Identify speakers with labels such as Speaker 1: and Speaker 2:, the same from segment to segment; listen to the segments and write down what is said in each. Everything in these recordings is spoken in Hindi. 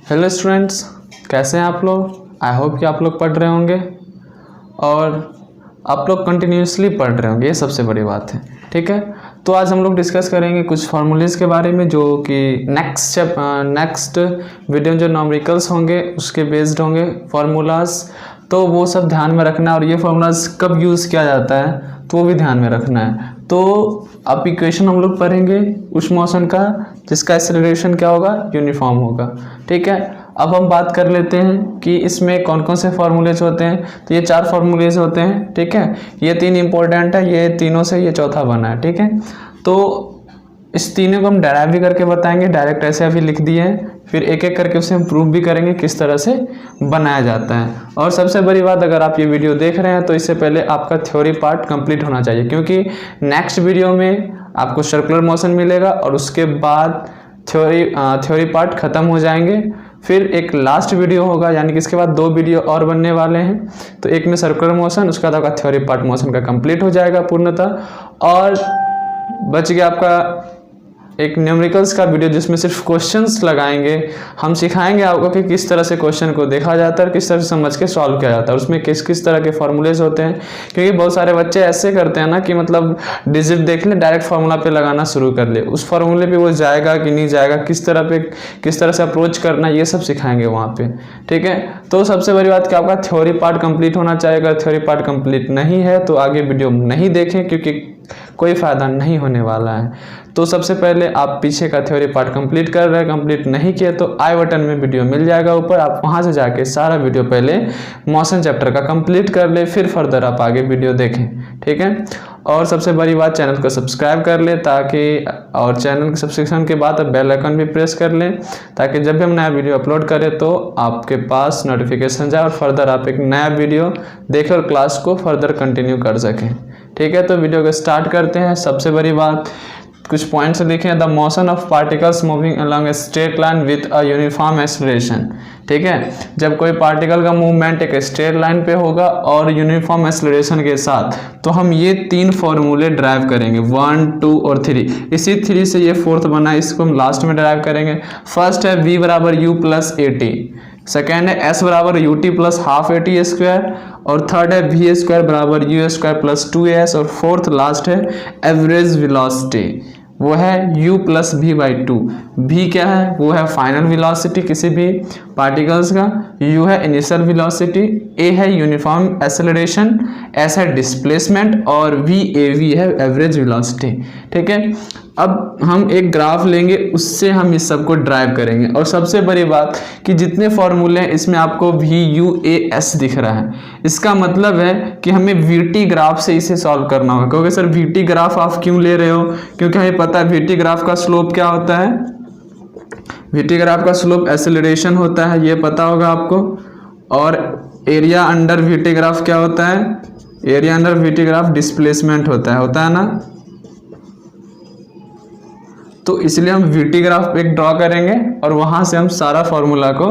Speaker 1: हेलो स्टूडेंट्स, कैसे हैं आप लोग। आई होप कि आप लोग पढ़ रहे होंगे और आप लोग कंटिन्यूसली पढ़ रहे होंगे, ये सबसे बड़ी बात है। ठीक है, तो आज हम लोग डिस्कस करेंगे कुछ फार्मूलेज़ के बारे में, जो कि नेक्स्ट वीडियो जो न्यूमेरिकल्स होंगे उसके बेस्ड होंगे फार्मूलाज। तो वो सब ध्यान में रखना है और ये फार्मूलाज कब यूज़ किया जाता है तो वो भी ध्यान में रखना है। तो अब इक्वेशन हम लोग पढ़ेंगे उस मोशन का जिसका एक्सेलरेशन क्या होगा, यूनिफॉर्म होगा। ठीक है, अब हम बात कर लेते हैं कि इसमें कौन कौन से फार्मूलेज होते हैं। तो ये 4 फार्मूलेज होते हैं। ठीक है, ये 3 इंपॉर्टेंट है, ये तीनों से ये चौथा बना है। ठीक है, तो इस तीनों को हम डेराइव भी करके बताएंगे, डायरेक्ट ऐसे अभी लिख दिए हैं, फिर एक एक करके उसे हम प्रूव भी करेंगे किस तरह से बनाया जाता है। और सबसे बड़ी बात, अगर आप ये वीडियो देख रहे हैं तो इससे पहले आपका थ्योरी पार्ट कंप्लीट होना चाहिए, क्योंकि नेक्स्ट वीडियो में आपको सर्कुलर मोशन मिलेगा और उसके बाद थ्योरी पार्ट ख़त्म हो जाएंगे। फिर एक लास्ट वीडियो होगा, यानी कि इसके बाद 2 वीडियो और बनने वाले हैं। तो एक में सर्कुलर मोशन, उसके बाद आपका थ्योरी पार्ट मोशन का कंप्लीट हो जाएगा पूर्णतः, और बच गया आपका एक न्यूमेरिकल्स का वीडियो जिसमें सिर्फ क्वेश्चंस लगाएंगे। हम सिखाएंगे आपको कि किस तरह से क्वेश्चन को देखा जाता है और किस तरह से समझ के सॉल्व किया जाता है, उसमें किस किस तरह के फार्मूलेज होते हैं। क्योंकि बहुत सारे बच्चे ऐसे करते हैं ना कि मतलब डिजिट देख ले, डायरेक्ट फार्मूला पे लगाना शुरू कर ले, उस फार्मूले पे वो जाएगा कि नहीं जाएगा, किस तरह से अप्रोच करना, ये सब सिखाएंगे वहाँ पे। ठीक है, तो सबसे बड़ी बात कि आपका थ्योरी पार्ट कंप्लीट होना चाहिए। अगर थ्योरी पार्ट कंप्लीट नहीं है तो आगे वीडियो नहीं देखें, क्योंकि कोई फ़ायदा नहीं होने वाला है। तो सबसे पहले आप पीछे का थ्योरी पार्ट कंप्लीट कर रहे हैं, कंप्लीट नहीं किए तो आई बटन में वीडियो मिल जाएगा ऊपर, आप वहां से जाके सारा वीडियो पहले मोशन चैप्टर का कंप्लीट कर ले, फिर फर्दर आप आगे वीडियो देखें। ठीक है, और सबसे बड़ी बात, चैनल को सब्सक्राइब कर ले ताकि, और चैनल के सब्सक्रिप्शन के बाद बेल आइकन भी प्रेस कर लें ताकि जब भी हम नया वीडियो अपलोड करें तो आपके पास नोटिफिकेशन जाए और फर्दर आप एक नया वीडियो देखें और क्लास को फर्दर कंटिन्यू कर सकें। ठीक है, तो वीडियो को स्टार्ट करते हैं। सबसे बड़ी बात, कुछ पॉइंट्स लिखे। The motion of particles moving along a straight line with a uniform acceleration. ठीक है, जब कोई पार्टिकल का मूवमेंट एक स्ट्रेट लाइन पे होगा और यूनिफॉर्म एक्सेलरेशन के साथ, तो हम ये 3 फॉर्मूले ड्राइव करेंगे, 1, 2 और 3। इसी 3 से ये 4th बना, इसको हम लास्ट में ड्राइव करेंगे। फर्स्ट है v बराबर u plus a t, second है s बराबर u t plus half a t square, और थर्ड है वी स्क्वायर बराबर यू स्क्वायर प्लस 2as, और फोर्थ लास्ट है एवरेज वेलोसिटी, वो है u plus v by 2। v क्या है, वो है फाइनल वेलोसिटी किसी भी पार्टिकल्स का, u है इनिशियल वेलोसिटी, a है यूनिफॉर्म एक्सेलरेशन, s है डिस्प्लेसमेंट, और v है एवरेज वेलोसिटी। ठीक है, अब हम एक ग्राफ लेंगे, उससे हम इस सब को ड्राइव करेंगे। और सबसे बड़ी बात कि जितने फॉर्मूले हैं इसमें आपको VUAS दिख रहा है, इसका मतलब है कि हमें VT ग्राफ से इसे सॉल्व करना होगा। क्योंकि सर VT ग्राफ आप क्यों ले रहे हो, क्योंकि हमें पता है VT ग्राफ का स्लोप क्या होता है। VT ग्राफ का स्लोप एक्सेलरेशन होता है, ये पता होगा आपको। और एरिया अंडर VT ग्राफ क्या होता है, area under VT graph displacement होता है ना। तो इसलिए हम VT ग्राफ एक ड्रॉ करेंगे और वहां से हम सारा फॉर्मूला को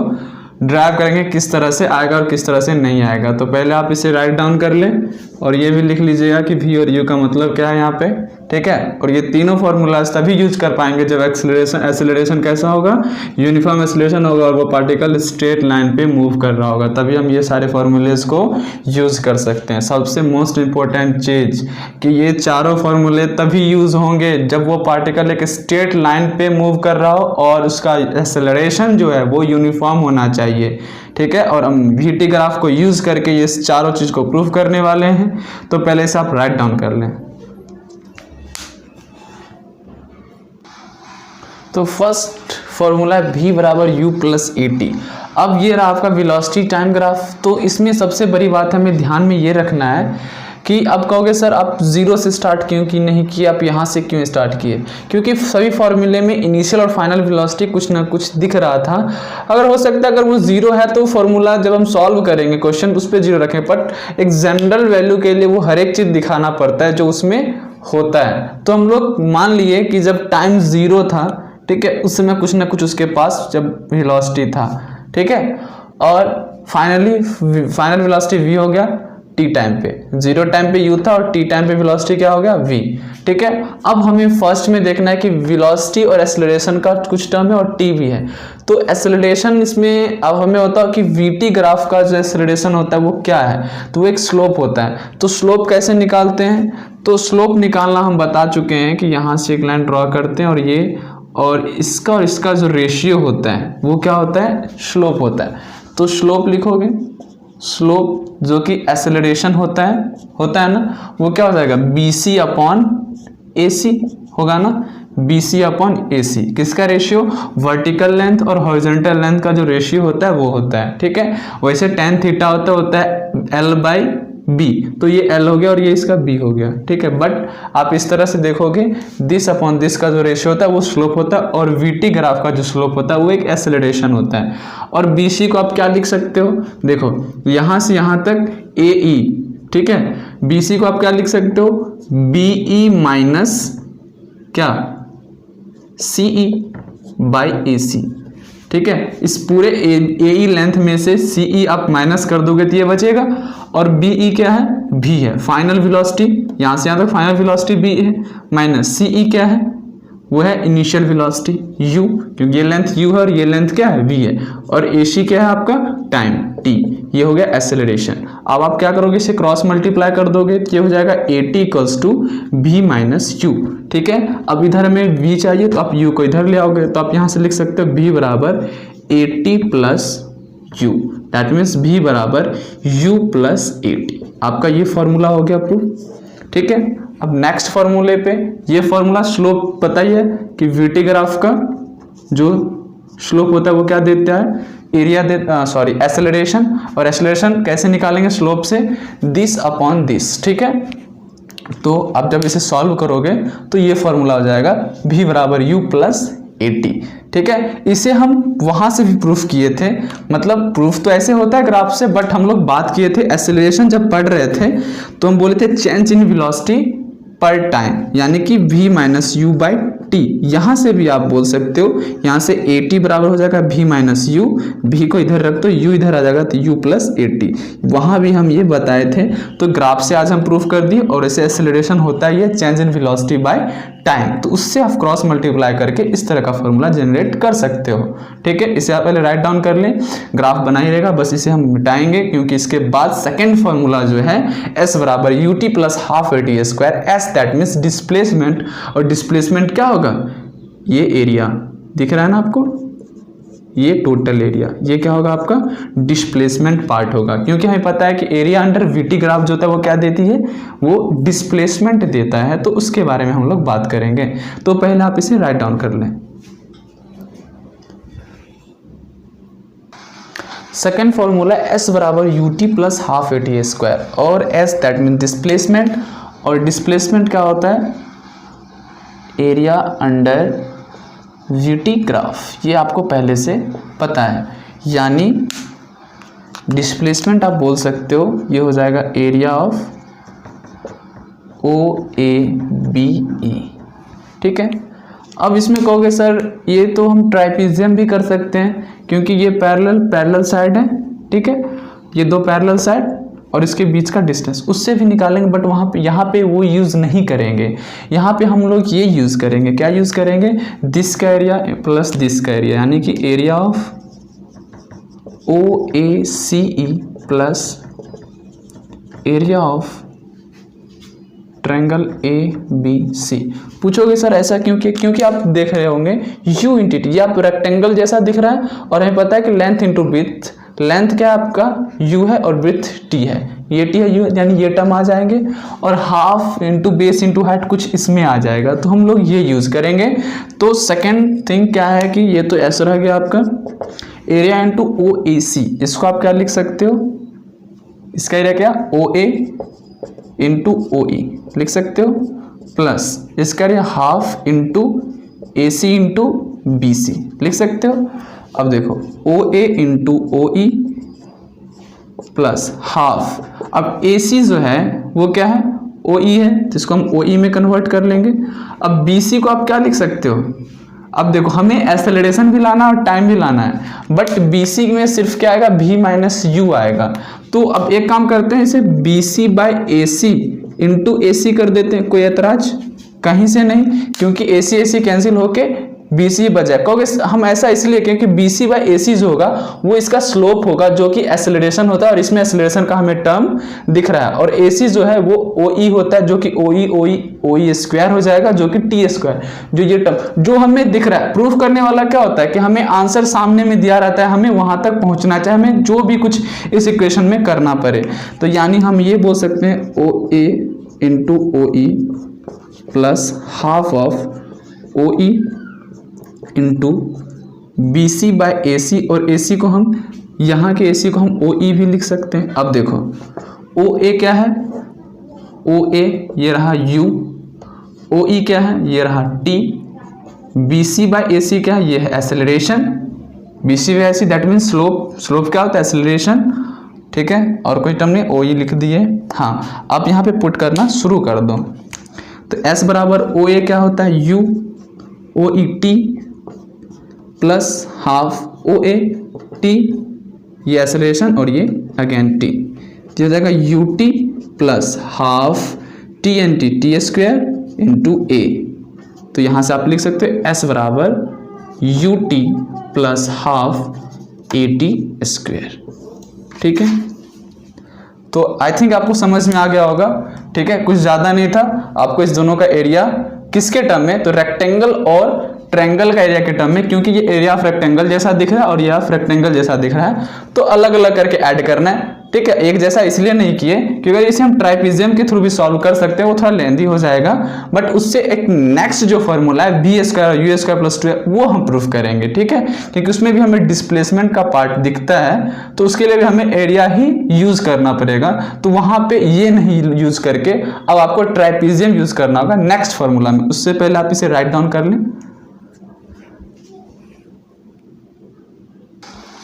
Speaker 1: ड्राइव करेंगे, किस तरह से आएगा और किस तरह से नहीं आएगा। तो पहले आप इसे राइट डाउन कर लें और ये भी लिख लीजिएगा कि V और U का मतलब क्या है यहाँ पे। ठीक है, और ये तीनों फॉर्मूलाज तभी यूज कर पाएंगे जब एक्सेलरेशन कैसा होगा, यूनिफॉर्म एक्सेलरेशन होगा और वो पार्टिकल स्ट्रेट लाइन पे मूव कर रहा होगा, तभी हम ये सारे फॉर्मूलेज को यूज कर सकते हैं। सबसे मोस्ट इंपॉर्टेंट चीज कि ये चारों फॉर्मूले तभी यूज होंगे जब वो पार्टिकल एक स्ट्रेट लाइन पे मूव कर रहा हो और उसका एक्सेलरेशन जो है वो यूनिफॉर्म होना चाहिए। ठीक है, और हम VT ग्राफ को यूज करके ये चारों चीज को प्रूव करने वाले हैं। तो पहले इसे आप राइट डाउन कर लें। तो फर्स्ट फॉर्मूला है v बराबर u प्लस ए टी। अब ये रहा आपका वेलोसिटी टाइम ग्राफ। तो इसमें सबसे बड़ी बात हमें ध्यान में ये रखना है कि अब कहोगे सर आप 0 से स्टार्ट क्यों की नहीं किए, आप यहाँ से क्यों स्टार्ट किए, क्योंकि सभी फॉर्मूले में इनिशियल और फाइनल वेलोसिटी कुछ ना कुछ दिख रहा था। अगर हो सकता है अगर वो 0 है तो फॉर्मूला जब हम सॉल्व करेंगे क्वेश्चन उस पर 0 रखें, बट एक जनरल वैल्यू के लिए वो हर एक चीज़ दिखाना पड़ता है जो उसमें होता है। तो हम लोग मान लिए कि जब टाइम 0 था, ठीक है, उस समय कुछ ना कुछ उसके पास जब वेलोसिटी था। ठीक है, और फाइनल वेलोसिटी v हो गया, टी टाइम पे, 0 टाइम पे u था और t टाइम पे वेलोसिटी क्या हो गया v। ठीक है, अब हमें फर्स्ट में देखना है कि वेलोसिटी और एक्सेलरेशन का कुछ टर्म है और t भी है। तो एक्सेलरेशन इसमें अब हमें होता है कि vt ग्राफ का जो एक्सेलरेशन होता है वो क्या है, तो वो एक स्लोप होता है। तो स्लोप कैसे निकालते हैं, तो स्लोप निकालना हम बता चुके हैं कि यहाँ से एक लाइन ड्रॉ करते हैं और ये और इसका जो रेशियो होता है वो क्या होता है, स्लोप होता है। तो स्लोप लिखोगे, स्लोप जो कि एक्सेलरेशन होता है ना, वो क्या हो जाएगा BC अपॉन AC होगा ना, BC अपॉन AC। किसका रेशियो, वर्टिकल लेंथ और हॉरिजॉन्टल लेंथ का जो रेशियो होता है वो होता है। ठीक है, वैसे tan थीटा होता है L/B, तो ये L हो गया और ये इसका B हो गया। ठीक है, बट आप इस तरह से देखोगे दिस अपॉन दिस का जो रेशियो होता है वो स्लोप होता है और VT ग्राफ का जो स्लोप होता है वो एक एक्सेलरेशन होता है। और BC को आप क्या लिख सकते हो, देखो यहाँ से यहाँ तक AE, ठीक है, BC को आप क्या लिख सकते हो, BE माइनस क्या CE बाई AC। ठीक है, इस पूरे AE लेंथ में से CE आप माइनस कर दोगे तो ये बचेगा और BE क्या है, V है, फाइनल वेलोसिटी, यहाँ से यहाँ तक फाइनल वेलोसिटी B है, माइनस CE क्या है, वो है इनिशियल वेलोसिटी U, क्योंकि ये लेंथ U है और ये लेंथ क्या है V है, और AC क्या है आपका टाइम T। ये हो गया एक्सेलरेशन। अब आप क्या करोगे, इसे क्रॉस मल्टीप्लाई कर दोगे तो ये हो जाएगा AT equals to V minus U। ठीक है, अब इधर में V चाहिए तो आप U को इधर ले आओगे, तो आप यहाँ से लिख सकते हो V बराबर AT plus U, that means V बराबर U प्लस AT। आपका ये फॉर्मूला हो गया प्रूफ। ठीक है, अब नेक्स्ट फॉर्मूले पे, ये फॉर्मूला स्लोप पता ही है कि VT ग्राफ का जो स्लोप होता है वो क्या देता है, एक्सेलरेशन। और एक्सेलरेशन कैसे निकालेंगे, स्लोप से दिस अपॉन दिस। ठीक है, तो आप जब इसे सॉल्व करोगे तो ये फॉर्मूला हो जाएगा V बराबर U प्लस AT। ठीक है, इसे हम वहां से भी प्रूफ किए थे, मतलब प्रूफ तो ऐसे होता है ग्राफ से, बट हम लोग बात किए थे एक्सेलरेशन जब पढ़ रहे थे तो हम बोले थे चेंज इन वेलोसिटी पर टाइम, यानी कि V minus U by T। यहाँ से भी आप बोल सकते हो, यहाँ से AT बराबर हो जाएगा V माइनस U, V को इधर रख दो, U इधर आ जाएगा तो U प्लस AT। वहाँ भी हम ये बताए थे, तो ग्राफ से आज हम प्रूफ कर दिए। और ऐसे एक्सेलरेशन होता है ये change in velocity by time, तो उससे आप क्रॉस मल्टीप्लाई करके इस तरह का फॉर्मूला जनरेट कर सकते हो। ठीक है, इसे आप पहले राइट डाउन कर लें, ग्राफ बना ही रहेगा, बस इसे हम मिटाएंगे क्योंकि इसके बाद सेकेंड फॉर्मूला जो है S बराबर UT plus half AT square. S that means displacement, और डिस्प्लेसमेंट क्या होगा, ये एरिया दिख रहा है ना आपको, ये टोटल एरिया, ये क्या होगा आपका डिस्प्लेसमेंट पार्ट होगा, क्योंकि हमें पता है कि एरिया अंडर VT ग्राफ जो होता है वो क्या देती है, वो डिस्प्लेसमेंट देता है। तो उसके बारे में हम लोग बात करेंगे, तो पहले आप इसे राइट डाउन कर लें। सेकेंड फॉर्मूला S बराबर UT plus half AT square, और S दैट मीन डिस्प्लेसमेंट, और डिस्प्लेसमेंट क्या होता है, एरिया अंडर VT ग्राफ, ये आपको पहले से पता है, यानी डिस्प्लेसमेंट आप बोल सकते हो, ये हो जाएगा एरिया ऑफ OABE। ठीक है, अब इसमें कहोगे सर ये तो हम ट्राइपीजियम भी कर सकते हैं, क्योंकि ये पैरेलल साइड है। ठीक है, ये दो पैरेलल साइड और इसके बीच का डिस्टेंस, उससे भी निकालेंगे, बट वहाँ पे यहाँ पे वो यूज़ नहीं करेंगे। यहाँ पे हम लोग ये यूज़ करेंगे, क्या यूज़ करेंगे, दिस का एरिया प्लस दिस का एरिया, यानी कि area of OACE plus area of triangle ABC। पूछोगे सर ऐसा क्योंकि आप देख रहे होंगे U इंटू T, ये आप रेक्टेंगल जैसा दिख रहा है, और हमें पता है कि लेंथ इंटू विड्थ, लेंथ क्या है आपका U है और विड्थ T है, ये T है U, यानी ये टर्म आ जाएंगे, और half into base into height कुछ इसमें आ जाएगा, तो हम लोग ये यूज़ करेंगे। तो सेकेंड थिंग क्या है कि ये तो ऐसा रह गया आपका एरिया इंटू OAC, इसको आप क्या लिख सकते हो, इसका एरिया क्या OA इंटू OE लिख सकते हो, प्लस इसका area half into AC into BC लिख सकते हो। अब देखो OA into OE plus half, अब AC जो है वो क्या है, OE है, जिसको हम OE में कन्वर्ट कर लेंगे। अब BC को आप क्या लिख सकते हो, अब देखो हमें एक्सेलरेशन भी लाना और टाइम भी लाना है, बट BC में सिर्फ क्या आएगा, V माइनस यू आएगा। तो अब एक काम करते हैं, इसे BC by AC into AC कर देते हैं। कोई ऐतराज कहीं से नहीं, क्योंकि AC कैंसिल होके BC बचा। कहोगे हम ऐसा इसलिए क्योंकि BC बाई AC जो होगा वो इसका स्लोप होगा जो कि एक्सेलरेशन होता है, और इसमें एक्सेलरेशन का हमें टर्म दिख रहा है। और AC जो है वो OE होता है जो कि OE स्क्वायर हो जाएगा जो कि T स्क्वायर, जो ये टर्म जो हमें दिख रहा है। प्रूफ करने वाला क्या होता है कि हमें आंसर सामने में दिया रहता है, हमें वहां तक पहुंचना चाहिए, हमें जो भी कुछ इस इक्वेशन में करना पड़े। तो यानी हम ये बोल सकते हैं OA into OE plus half of OE into BC by AC, और AC को हम यहाँ के AC को हम OE भी लिख सकते हैं। अब देखो OA क्या है, OA ये रहा U, OE क्या है, ये रहा T, BC बाई AC क्या है, ये है acceleration, BC by AC that means slope, slope क्या होता है, एक्सेलरेशन, ठीक है। और कोई टर्म नहीं, OE लिख दिए। हाँ, आप यहाँ पे पुट करना शुरू कर दो। तो S बराबर OA क्या होता है, U OE T plus half OA T, ये एक्सेलरेशन और ये अगेन T, तो हो जाएगा UT plus half TNT T square into A। तो यहाँ से आप लिख सकते हो S बराबर UT plus half AT square, ठीक है। तो आई थिंक आपको समझ में आ गया होगा, ठीक है। कुछ ज़्यादा नहीं था, आपको इस दोनों का एरिया किसके टर्म में, तो रेक्टेंगल और ट्रायंगल का एरिया के टर्म में, क्योंकि ये एरिया ऑफ रेक्टेंगल जैसा दिख रहा है और ये ऑफ रेक्टेंगल जैसा दिख रहा है, तो अलग अलग करके ऐड करना है, ठीक है। एक जैसा इसलिए नहीं किए क्योंकि अगर इसे हम ट्राइपीजियम के थ्रू भी सॉल्व कर सकते हैं, वो थोड़ा लेंदी हो जाएगा, बट उससे एक नेक्स्ट जो फॉर्मूला है b square u square plus 2 वो हम प्रूफ करेंगे, ठीक है। क्योंकि उसमें भी हमें डिस्प्लेसमेंट का पार्ट दिखता है, तो उसके लिए भी हमें एरिया ही यूज करना पड़ेगा। तो वहां पे ये नहीं यूज करके अब आपको ट्राइपीजियम यूज करना होगा नेक्स्ट फॉर्मूला में। उससे पहले आप इसे राइट डाउन कर लें,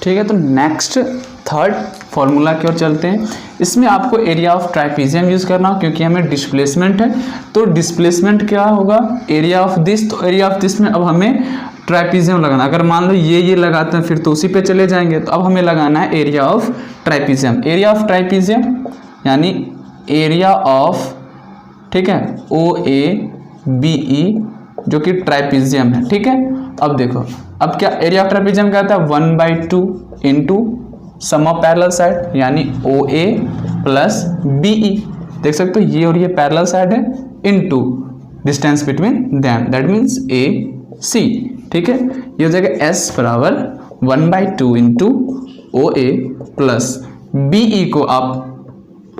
Speaker 1: ठीक है। तो नेक्स्ट थर्ड फॉर्मूला की ओर चलते हैं। इसमें आपको एरिया ऑफ ट्राइपीजियम यूज करना हो, क्योंकि हमें डिस्प्लेसमेंट है। तो डिस्प्लेसमेंट क्या होगा, एरिया ऑफ दिस, तो एरिया ऑफ दिस में अब हमें ट्राइपीजियम लगाना। अगर मान लो ये लगाते हैं फिर तो उसी पे चले जाएंगे, तो अब हमें लगाना है एरिया ऑफ ट्राइपीजियम। एरिया ऑफ ट्राइपीजियम यानी एरिया ऑफ, ठीक है, OABE जो कि ट्राइपीजियम है, ठीक है। अब देखो अब क्या एरिया ऑफ ट्राइपीजियम क्या आता है, 1/2 into sum of parallel side यानी OA प्लस BE, देख सकते हो ये और ये पैरेलल साइड है, into distance between them that means AC, ठीक है। ये हो जाएगा S बराबर 1/2 इंटू OA प्लस BE को आप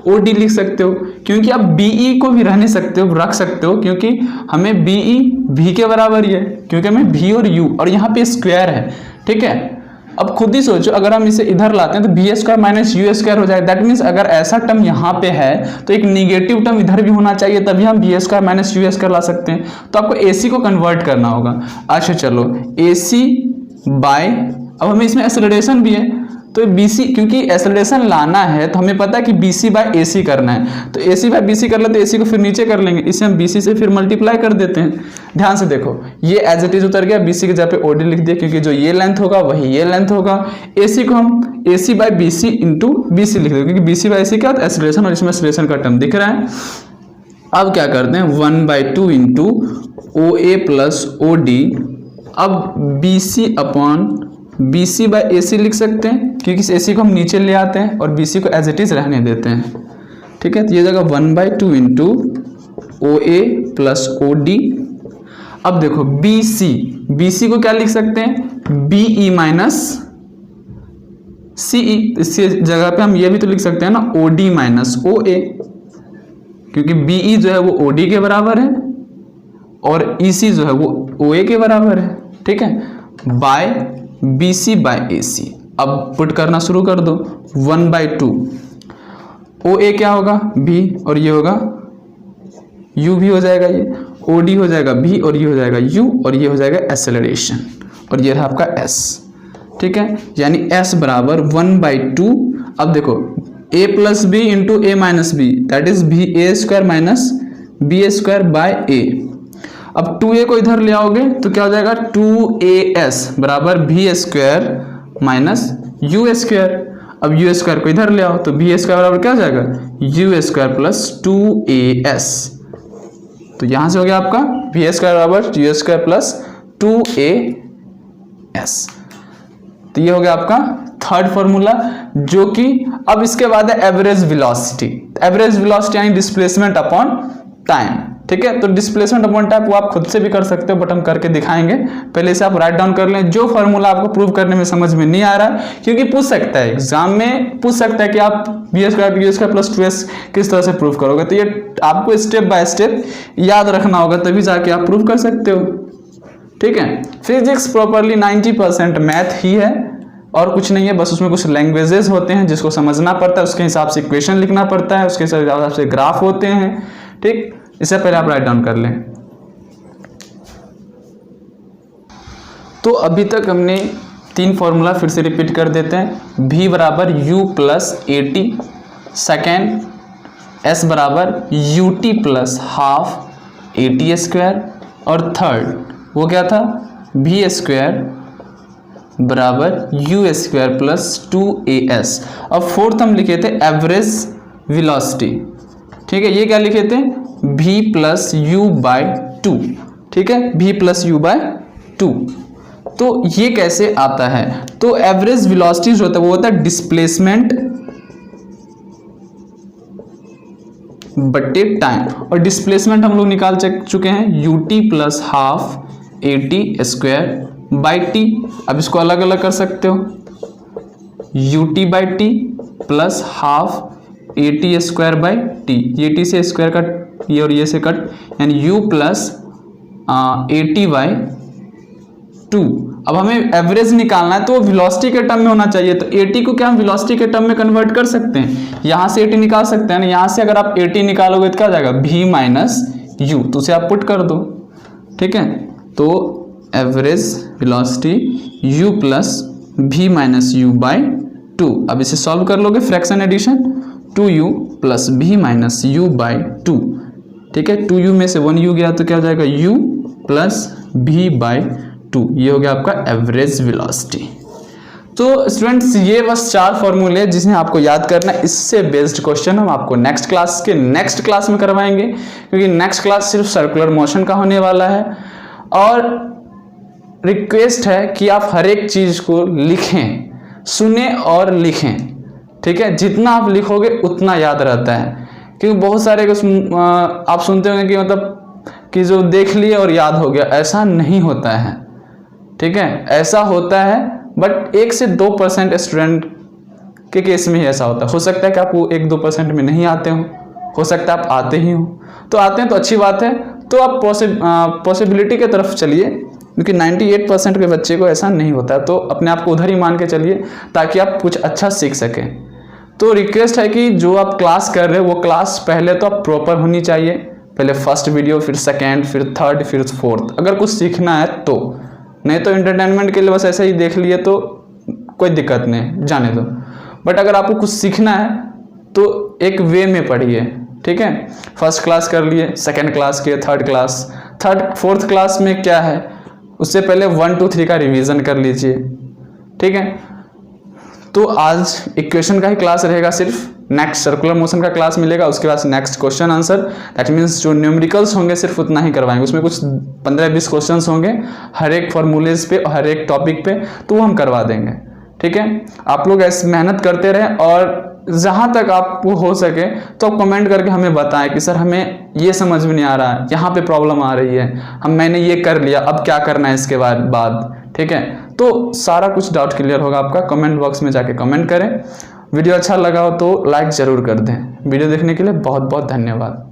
Speaker 1: OD लिख सकते हो, क्योंकि आप BE को भी रहने सकते हो, रख सकते हो, क्योंकि हमें BE V के बराबर ही है, क्योंकि हमें V और U और यहाँ पे स्क्वायर है, ठीक है। अब खुद ही सोचो, अगर हम इसे इधर लाते हैं तो b square minus you square हो जाएगा। दैट मीन्स अगर ऐसा टर्म यहाँ पे है तो एक निगेटिव टर्म इधर भी होना चाहिए, तभी हम B square minus you square ला सकते हैं। तो आपको AC को कन्वर्ट करना होगा। अच्छा चलो AC बाय, अब हमें इसमें एक्सेलरेशन भी है तो BC, क्योंकि एक्सेलरेशन लाना है तो हमें पता है कि BC बाय AC करना है, तो AC बाय BC कर लेते हैं, AC को फिर नीचे कर लेंगे, इसे हम BC से फिर मल्टीप्लाई कर देते हैं। ध्यान से देखो ये एज इट इज उतर गया, BC के जगह पे OD लिख दिया, क्योंकि जो ये लेंथ होगा वही ये लेंथ होगा। AC को हम AC by BC into BC लिख देंगे, क्योंकि BC बाय AC क्या होता है, एक्सेलरेशन, और इसमें एक्सेलरेशन का टर्म दिख रहा है। अब क्या करते हैं, 1/2 इंटू OA प्लस OD, अब BC upon BC by AC लिख सकते हैं, क्योंकि इस AC को हम नीचे ले आते हैं और BC को एज इट इज रहने देते हैं, ठीक है। तो ये जगह 1/2 इंटू OA प्लस OD। अब देखो BC को क्या लिख सकते हैं, BE माइनस CE, इसकी जगह पे हम ये भी तो लिख सकते हैं ना, OD माइनस OA, क्योंकि BE जो है वो OD के बराबर है और EC जो है वो OA के बराबर है, ठीक है, बाय BC बाय AC। अब पुट करना शुरू कर दो, 1/2 OA क्या होगा B, और ये होगा U भी हो जाएगा, ये OD हो जाएगा B, और ये हो जाएगा U, और ये हो जाएगा एक्सेलरेशन, और ये रहा आपका S, ठीक है। यानी S बराबर 1/2, अब देखो A plus B into A minus B that is B A square minus B square by A। अब 2a को इधर ले आओगे तो क्या हो जाएगा 2as बराबर v square minus u square. अब u स्क्वायर को इधर ले आओ तो v स्क्वायर बराबर क्या हो जाएगा u स्क्वायर प्लस 2as। तो यहां से हो गया आपका v स्क्वायर बराबर u स्क्वायर प्लस 2as। तो ये हो गया आपका थर्ड फॉर्मूला, जो कि अब इसके बाद है एवरेज वेलोसिटी। एवरेज वेलोसिटी यानी डिस्प्लेसमेंट अपॉन टाइम। ठीक है, तो डिस्प्लेसमेंट अपॉन टाइम वो आप खुद से भी कर सकते हो, बट हम करके दिखाएंगे। पहले से आप राइट डाउन कर लें। जो फॉर्मूला आपको प्रूव करने में समझ में नहीं आ रहा है, क्योंकि पूछ सकता है एग्जाम में, पूछ सकता है कि आप v स्क्वायर प्लस 2s किस तरह से प्रूव करोगे, तो ये आपको स्टेप बाय स्टेप याद रखना होगा, तभी जाके आप प्रूव कर सकते हो। ठीक है, फिजिक्स प्रॉपरली 90% मैथ ही है और कुछ नहीं है, बस उसमें कुछ लैंग्वेजेस होते हैं जिसको समझना पड़ता है, उसके हिसाब से इक्वेशन लिखना पड़ता है, उसके हिसाब से ग्राफ होते हैं। ठीक, इससे पहले आप राइट डाउन कर लें। तो अभी तक हमने 3 फॉर्मूला फिर से रिपीट कर देते हैं। v बराबर u plus AT, second s बराबर ut plus half AT square, और थर्ड वो क्या था v स्क्वायर बराबर u स्क्वायर प्लस 2as। अब फोर्थ हम लिखे थे एवरेज वेलोसिटी। ठीक है, ये क्या लिखे थे v प्लस u बाई 2। ठीक है, v प्लस u बाई 2। तो ये कैसे आता है, तो एवरेज वेलोसिटी जो होता है वो होता है डिस्प्लेसमेंट बटे टाइम, और डिस्प्लेसमेंट हम लोग निकाल चुके हैं ut plus half AT square by T. अब इसको अलग अलग कर सकते हो, ut by T plus half AT square by T. ये टी से स्क्वायर कट, ये और ये से कट, यानी u प्लस AT बाई 2। अब हमें एवरेज निकालना है तो वेलोसिटी के टर्म में होना चाहिए, तो AT को क्या हम वेलोसिटी के टर्म में कन्वर्ट कर सकते हैं, यहाँ से AT निकाल सकते हैं ना। यहाँ से अगर आप AT निकालोगे तो क्या हो जाएगा v माइनस u, तो उसे आप पुट कर दो। ठीक है, तो average velocity u plus v minus u by 2। अब इसे सॉल्व कर लोगे, fraction addition, 2u plus v minus u by 2। ठीक है, 2u में से 1u गया तो क्या हो जाएगा u प्लस v बाई 2। ये हो गया आपका एवरेज वेलोसिटी। तो स्टूडेंट्स ये बस 4 फॉर्मूले जिन्हें आपको याद करना है। इससे बेस्ड क्वेश्चन हम आपको नेक्स्ट क्लास में करवाएंगे, क्योंकि नेक्स्ट क्लास सिर्फ सर्कुलर मोशन का होने वाला है। और रिक्वेस्ट है कि आप हर एक चीज़ को लिखें, सुने और लिखें। ठीक है, जितना आप लिखोगे उतना याद रहता है, क्योंकि बहुत सारे आप सुनते होंगे कि मतलब कि जो देख लिए और याद हो गया, ऐसा नहीं होता है। ठीक है, ऐसा होता है बट 1 से 2% स्टूडेंट के केस में ही ऐसा होता है। हो सकता है कि आप वो 1-2% में नहीं आते हो सकता है आप आते ही हो। तो आते हैं तो अच्छी बात है, तो आप पॉसिबिलिटी के तरफ चलिए, क्योंकि 98% के बच्चे को ऐसा नहीं होता है। तो अपने आप को उधर ही मान के चलिए ताकि आप कुछ अच्छा सीख सकें। तो रिक्वेस्ट है कि जो आप क्लास कर रहे हो वो क्लास पहले तो आप प्रॉपर होनी चाहिए, पहले फर्स्ट वीडियो, फिर सेकेंड, फिर थर्ड, फिर फोर्थ, अगर कुछ सीखना है तो। नहीं तो एंटरटेनमेंट के लिए बस ऐसे ही देख लिए तो कोई दिक्कत नहीं, जाने दो। बट अगर आपको कुछ सीखना है तो एक वे में पढ़िए। ठीक है, फर्स्ट क्लास कर लिए, सेकेंड क्लास किए, थर्ड क्लास, फोर्थ क्लास में क्या है उससे पहले 1, 2, 3 का रिवीजन कर लीजिए। ठीक है, तो आज इक्वेशन का ही क्लास रहेगा सिर्फ, नेक्स्ट सर्कुलर मोशन का क्लास मिलेगा, उसके बाद next question answer, that means जो न्यूमेरिकल्स होंगे सिर्फ उतना ही करवाएंगे। उसमें कुछ 15-20 क्वेश्चंस होंगे हर एक फॉर्मूलेज पे और हर एक टॉपिक पे, तो वो हम करवा देंगे। ठीक है, आप लोग ऐसे मेहनत करते रहें, और जहाँ तक आपको हो सके तो आप कमेंट करके हमें बताएं कि सर हमें ये समझ में नहीं आ रहा है, यहाँ पे प्रॉब्लम आ रही है, मैंने ये कर लिया, अब क्या करना है इसके बाद। ठीक है, तो सारा कुछ डाउट क्लियर होगा आपका। कमेंट बॉक्स में जाके कमेंट करें। वीडियो अच्छा लगा हो तो लाइक ज़रूर कर दें। वीडियो देखने के लिए बहुत बहुत धन्यवाद।